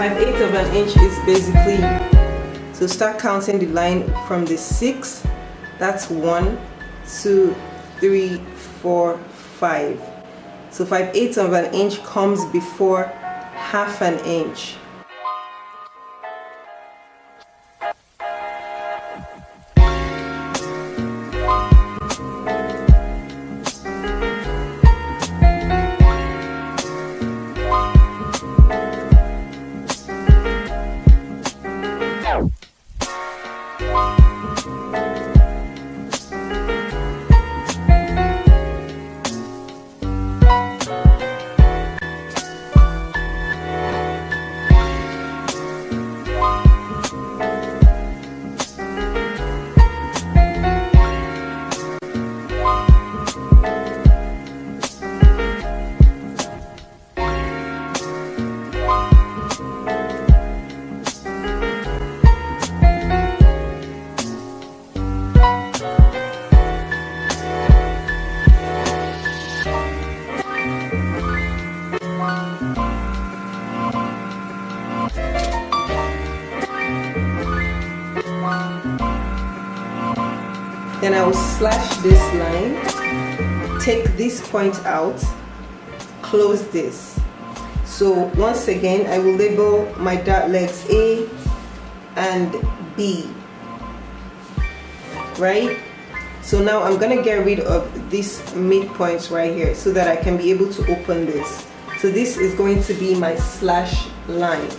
5/8 of an inch is basically, so start counting the line from the 6. That's 1, 2, 3, 4, 5. So 5/8 of an inch comes before half an inch. Then I will slash this line, take this point out, close this. So once again, I will label my dart legs A and B, right? So now I'm gonna get rid of these midpoints right here so that I can be able to open this. So this is going to be my slash line.